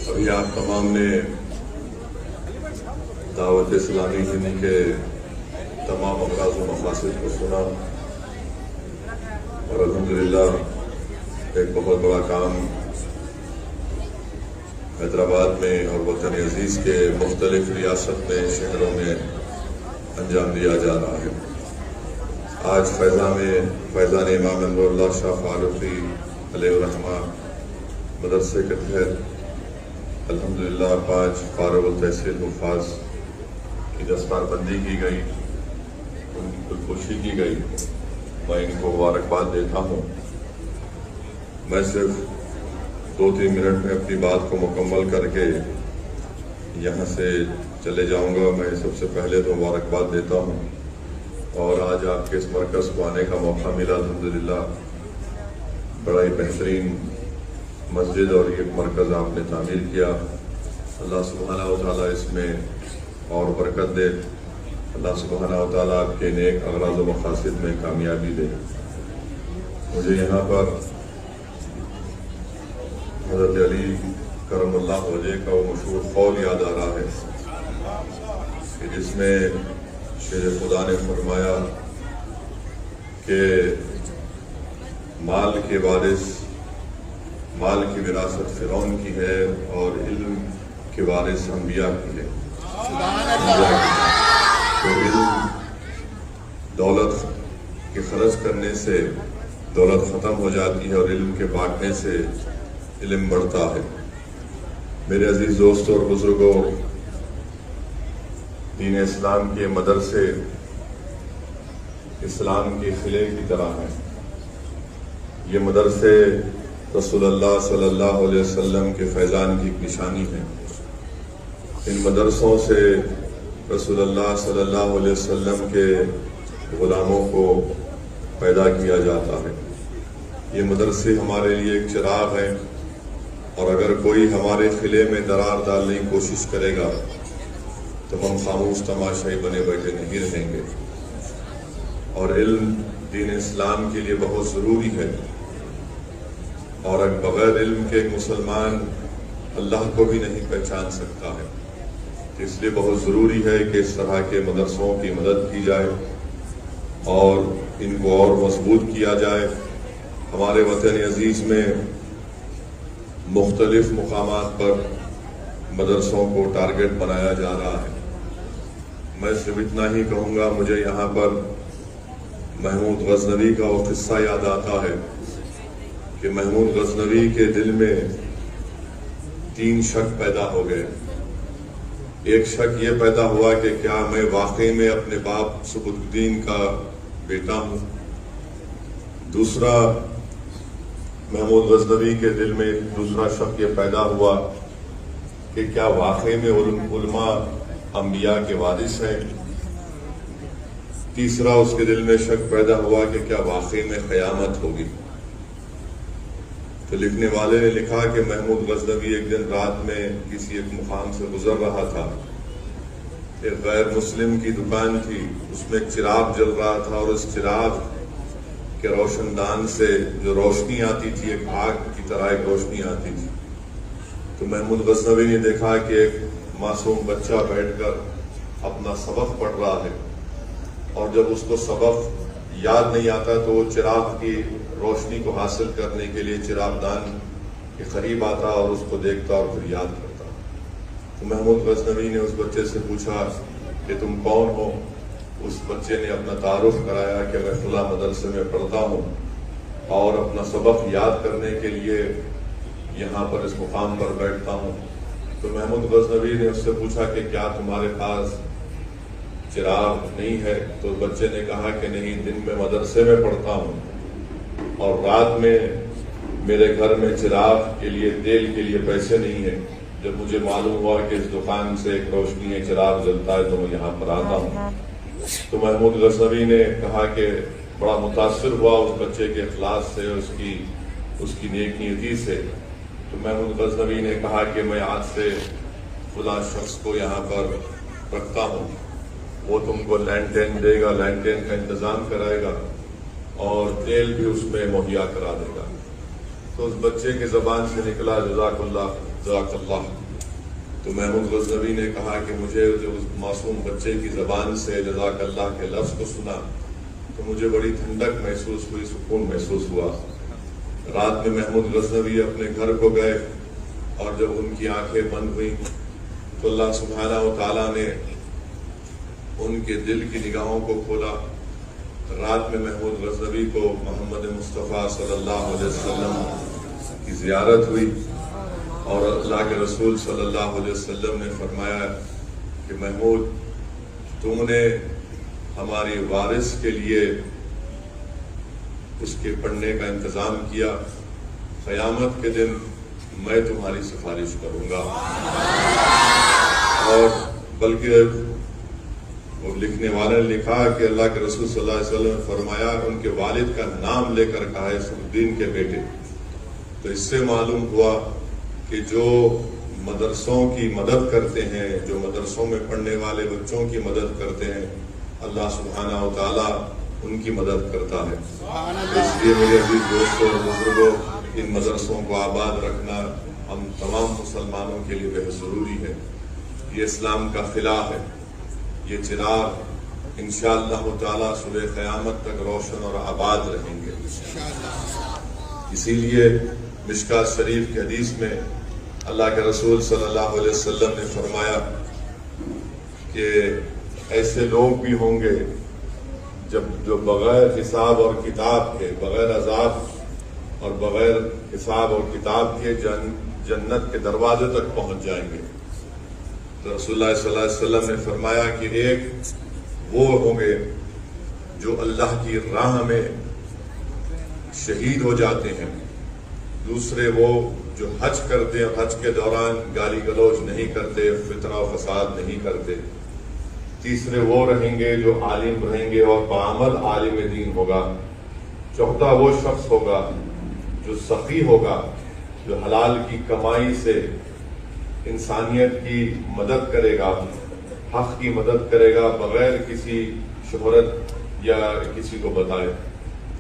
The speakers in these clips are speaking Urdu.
ابھی آپ تمام نے دعوت اسلامی دین کے تمام امراض و مقاصد کو سنا اور الحمدللہ ایک بہت بڑا کام حیدرآباد میں اور وطن عزیز کے مختلف ریاست میں شہروں میں انجام دیا جا رہا ہے۔ آج فیضان امام انور اللہ شاہ فاروقی علیہ الرحمہ مدرسے کے تحت الحمدللہ 5 فارغ التحصیل حفاظ کی دستار بندی کی گئی، ان کی خودکشی کی گئی۔ میں ان کو مبارکباد دیتا ہوں۔ میں صرف 2-3 منٹ میں اپنی بات کو مکمل کر کے یہاں سے چلے جاؤں گا۔ میں سب سے پہلے تو مبارکباد دیتا ہوں، اور آج آپ کے اس مرکز کو آنے کا موقع ملا الحمدللہ۔ بڑا ہی بہترین مسجد اور ایک مرکز آپ نے تعمیر کیا۔ اللہ سبحانہ و تعالیٰ اس میں اور برکت دے۔ اللہ سبحانہ و تعالیٰ آپ کے نیک اغراض و مقاصد میں کامیابی دے۔ مجھے یہاں پر حضرت علی کرم اللہ وجہ کا وہ مشہور قول یاد آ رہا ہے کہ جس میں شیر خدا نے فرمایا کہ مال کے وارث، مال کی وراثت فرعون کی ہے اور علم کے وارث انبیاء کی ہے۔ تو علم، دولت کے خرچ کرنے سے دولت ختم ہو جاتی ہے اور علم کے بانٹنے سے علم بڑھتا ہے۔ میرے عزیز دوستوں اور بزرگوں، دین اسلام کے مدرسے اسلام کے قلعے کی طرح ہیں۔ یہ مدرسے رسول اللہ صلی اللہ علیہ وسلم کے فیضان کی ایک نشانی ہے۔ ان مدرسوں سے رسول اللہ صلی اللہ علیہ وسلم کے غلاموں کو پیدا کیا جاتا ہے۔ یہ مدرسے ہمارے لیے ایک چراغ ہیں، اور اگر کوئی ہمارے قلعے میں درار ڈالنے کی کوشش کرے گا تو ہم خاموش تماشائی بنے بیٹھے نہیں رہیں گے۔ اور علم دین اسلام کے لیے بہت ضروری ہے، اور بغیر علم کے ایک مسلمان اللہ کو بھی نہیں پہچان سکتا ہے۔ اس لیے بہت ضروری ہے کہ اس طرح کے مدرسوں کی مدد کی جائے اور ان کو اور مضبوط کیا جائے۔ ہمارے وطن عزیز میں مختلف مقامات پر مدرسوں کو ٹارگٹ بنایا جا رہا ہے۔ میں صرف اتنا ہی کہوں گا، مجھے یہاں پر محمود غزنوی کا وہ قصہ یاد آتا ہے کہ محمود غزنوی کے دل میں 3 شک پیدا ہو گئے۔ ایک شک یہ پیدا ہوا کہ کیا میں واقعی میں اپنے باپ سبکت الدین کا بیٹا ہوں۔ دوسرا، محمود غزنوی کے دل میں دوسرا شک یہ پیدا ہوا کہ کیا واقعی میں علماء انبیاء کے وارث ہیں۔ تیسرا، اس کے دل میں شک پیدا ہوا کہ کیا واقعی میں قیامت ہوگی۔ تو لکھنے والے نے لکھا کہ محمود غزنوی ایک دن رات میں کسی ایک مقام سے گزر رہا تھا۔ ایک غیر مسلم کی دکان تھی، اس میں ایک چراغ جل رہا تھا، اور اس چراغ کے روشن دان سے جو روشنی آتی تھی ایک آگ کی طرح ایک روشنی آتی تھی۔ تو محمود غزنوی نے دیکھا کہ ایک معصوم بچہ بیٹھ کر اپنا سبق پڑھ رہا ہے، اور جب اس کو سبق یاد نہیں آتا تو وہ چراغ کی روشنی کو حاصل کرنے کے لیے چراغ دان کے قریب آتا اور اس کو دیکھتا اور پھر یاد کرتا۔ تو محمود غزنوی نے اس بچے سے پوچھا کہ تم کون ہو؟ اس بچے نے اپنا تعارف کرایا کہ میں فلاں مدرسے میں پڑھتا ہوں اور اپنا سبق یاد کرنے کے لیے یہاں پر اس مقام پر بیٹھتا ہوں۔ تو محمود غزنوی نے اس سے پوچھا کہ کیا تمہارے پاس چراغ نہیں ہے؟ تو بچے نے کہا کہ نہیں، دن میں مدرسے میں پڑھتا ہوں اور رات میں میرے گھر میں چراغ کے لیے، تیل کے لیے پیسے نہیں ہیں۔ جب مجھے معلوم ہوا کہ اس دکان سے ایک روشنی ہے، چراغ جلتا ہے، تو میں یہاں پر آتا ہوں۔ تو محمود غزنوی نے کہا کہ بڑا متاثر ہوا اس بچے کے اخلاص سے، اس کی نیک نیتی سے۔ تو محمود غزنوی نے کہا کہ میں آج سے فلاں شخص کو یہاں پر رکھتا ہوں، وہ تم کو لینٹین دے گا، لینٹین کا انتظام کرائے گا اور تیل بھی اس میں مہیا کرا دے گا۔ تو اس بچے کی زبان سے نکلا جزاک اللہ جزاک اللہ. تو محمود غزنوی نے کہا کہ مجھے جو اس معصوم بچے کی زبان سے جزاک اللہ کے لفظ کو سنا تو مجھے بڑی ٹھنڈک محسوس ہوئی، سکون محسوس ہوا. رات میں محمود غزنوی اپنے گھر کو گئے اور جب ان کی آنکھیں بند ہوئیں تو اللہ سبحانہ و تعالیٰ نے ان کے دل کی نگاہوں کو کھولا. رات میں محمود غزنوی کو محمد مصطفیٰ صلی اللہ علیہ وسلم کی زیارت ہوئی اور اللہ کے رسول صلی اللہ علیہ وسلم نے فرمایا کہ محمود تم نے ہماری وارث کے لیے اس کے پڑھنے کا انتظام کیا، قیامت کے دن میں تمہاری سفارش کروں گا. اور بلکہ وہ لکھنے والے نے لکھا کہ اللہ کے رسول صلی اللہ علیہ وسلم نے فرمایا ان کے والد کا نام لے کر کہا ہے سعودین کے بیٹے. تو اس سے معلوم ہوا کہ جو مدرسوں کی مدد کرتے ہیں، جو مدرسوں میں پڑھنے والے بچوں کی مدد کرتے ہیں، اللہ سبحانہ و تعالیٰ ان کی مدد کرتا ہے. اس لیے میرے عزیز دوستوں اور بزرگوں، ان مدرسوں کو آباد رکھنا ہم تمام مسلمانوں کے لیے بہت ضروری ہے. یہ اسلام کا خلا ہے، یہ چراغ انشاءاللہ تعالیٰ صبح قیامت تک روشن اور آباد رہیں گے. اسی لیے مشکات شریف کی حدیث میں اللہ کے رسول صلی اللہ علیہ وسلم نے فرمایا کہ ایسے لوگ بھی ہوں گے جو بغیر حساب اور کتاب کے، بغیر عذاب اور بغیر حساب اور کتاب کے جنت کے دروازے تک پہنچ جائیں گے. تو رسول اللہ صلی اللہ علیہ وسلم نے فرمایا کہ ایک وہ ہوں گے جو اللہ کی راہ میں شہید ہو جاتے ہیں، دوسرے وہ جو حج کرتے ہیں، حج کے دوران گالی گلوچ نہیں کرتے، فتنہ و فساد نہیں کرتے، تیسرے وہ رہیں گے جو عالم رہیں گے اور بعمل عالم دین ہوگا، چوتھا وہ شخص ہوگا جو سخی ہوگا، جو حلال کی کمائی سے انسانیت کی مدد کرے گا، حق کی مدد کرے گا بغیر کسی شہرت یا کسی کو بتائے.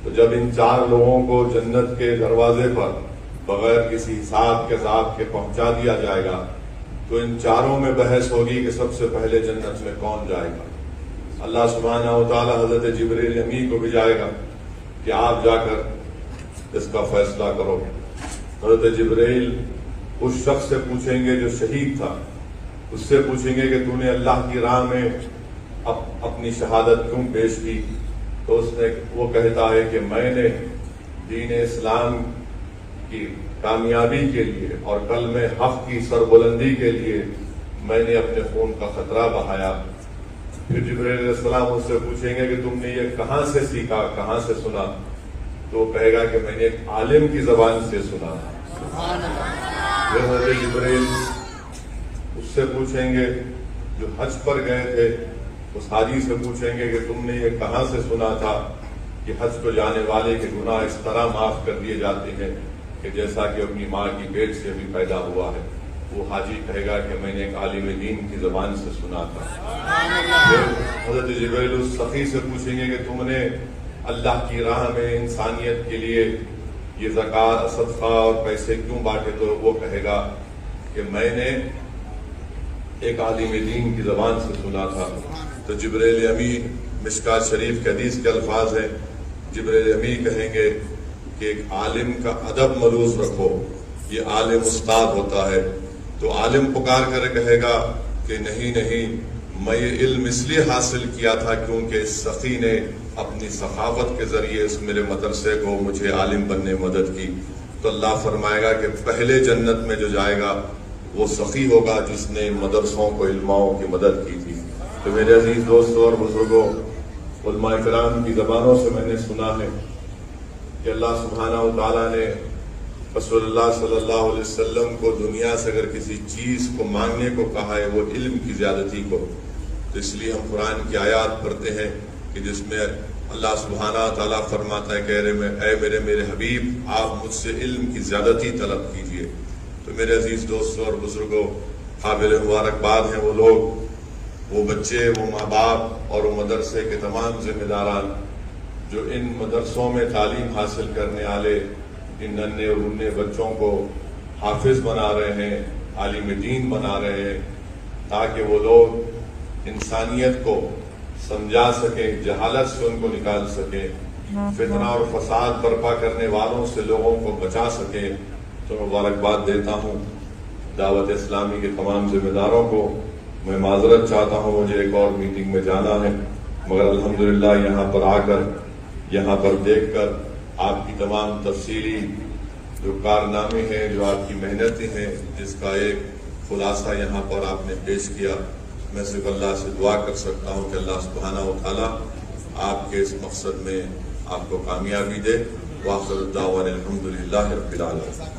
تو جب ان چار لوگوں کو جنت کے دروازے پر بغیر کسی حساب کے عذاب کے پہنچا دیا جائے گا تو ان چاروں میں بحث ہوگی کہ سب سے پہلے جنت میں کون جائے گا. اللہ سبحانہ و تعالی حضرت جبریل امی کو بھیجائے گا کہ آپ جا کر اس کا فیصلہ کرو. حضرت جبریل اس شخص سے پوچھیں گے جو شہید تھا، اس سے پوچھیں گے کہ تو نے اللہ کی راہ میں اپنی شہادت کیوں پیش کی؟ تو وہ کہتا ہے کہ میں نے دین اسلام کی کامیابی کے لیے اور کلمہ حق کی سربلندی کے لیے میں نے اپنے خون کا خطرہ بہایا. پھر جبریل علیہ السلام اس سے پوچھیں گے کہ تم نے یہ کہاں سے سیکھا، کہاں سے سنا؟ تو وہ کہے گا کہ میں نے ایک عالم کی زبان سے سنا. حضرت جبریل اس سے پوچھیں گے جو حج پر گئے تھے، اس حاجی سے پوچھیں گے کہ تم نے یہ کہاں سے سنا تھا کہ حج کو جانے والے کے گناہ اس طرح معاف کر دیے جاتے ہیں کہ جیسا کہ اپنی ماں کی پیٹ سے بھی پیدا ہوا ہے. وہ حاجی کہے گا کہ میں نے ایک عالم دین کی زبان سے سنا تھا. پھر حضرت جبریل اس سخی سے پوچھیں گے کہ تم نے اللہ کی راہ میں انسانیت کے لیے یہ زکوٰۃ، صدقہ اور پیسے کیوں بانٹے؟ تو وہ کہے گا کہ میں نے ایک عالم دین کی زبان سے سنا تھا. تو جبریل امی، مشکات شریف کے حدیث کے الفاظ ہیں، جبریل امی کہیں گے کہ ایک عالم کا ادب ملوز رکھو، یہ عالم استاد ہوتا ہے. تو عالم پکار کر کہے گا کہ نہیں، میں یہ علم اس لیے حاصل کیا تھا کیونکہ اس سخی نے اپنی سخاوت کے ذریعے اس میرے مدرسے کو مجھے عالم بننے مدد کی. تو اللہ فرمائے گا کہ پہلے جنت میں جو جائے گا وہ سخی ہوگا جس نے مدرسوں کو، علماؤں کی مدد کی تھی. تو میرے عزیز دوستوں اور بزرگوں، علماء کرام کی زبانوں سے میں نے سنا ہے کہ اللہ سبحانہ و تعالیٰ نے رسول اللہ صلی اللہ علیہ وسلم کو دنیا سے اگر کسی چیز کو مانگنے کو کہا ہے وہ علم کی زیادتی کو. تو اس لیے ہم قرآن کی آیات پڑھتے ہیں کہ جس میں اللہ سبحانہ تعالیٰ فرماتا ہے کہ اے میرے حبیب، آپ مجھ سے علم کی زیادتی طلب کیجئے. تو میرے عزیز دوستوں اور بزرگوں، قابل مبارکباد ہیں وہ لوگ، وہ بچے، وہ ماں باپ اور وہ مدرسے کے تمام ذمہ داران جو ان مدرسوں میں تعلیم حاصل کرنے والے ان ننھے اور منھے بچوں کو حافظ بنا رہے ہیں، عالم دین بنا رہے ہیں تاکہ وہ لوگ انسانیت کو سمجھا سکیں، جہالت سے ان کو نکال سکیں، فتنہ اور فساد برپا کرنے والوں سے لوگوں کو بچا سکیں۔ تو مبارکباد دیتا ہوں دعوت اسلامی کے تمام ذمہ داروں کو۔ میں معذرت چاہتا ہوں، مجھے ایک اور میٹنگ میں جانا ہے، مگر الحمدللہ یہاں پر آ کر، یہاں پر دیکھ کر آپ کی تمام تفصیلی جو کارنامے ہیں، جو آپ کی محنتیں ہیں، جس کا ایک خلاصہ یہاں پر آپ نے پیش کیا، میں صرف اللہ سے دعا کر سکتا ہوں کہ اللہ سبحانہ و تعالیٰ آپ کے اس مقصد میں آپ کو کامیابی دے۔ وآخر دعوانا الحمدللہ رب العالمین۔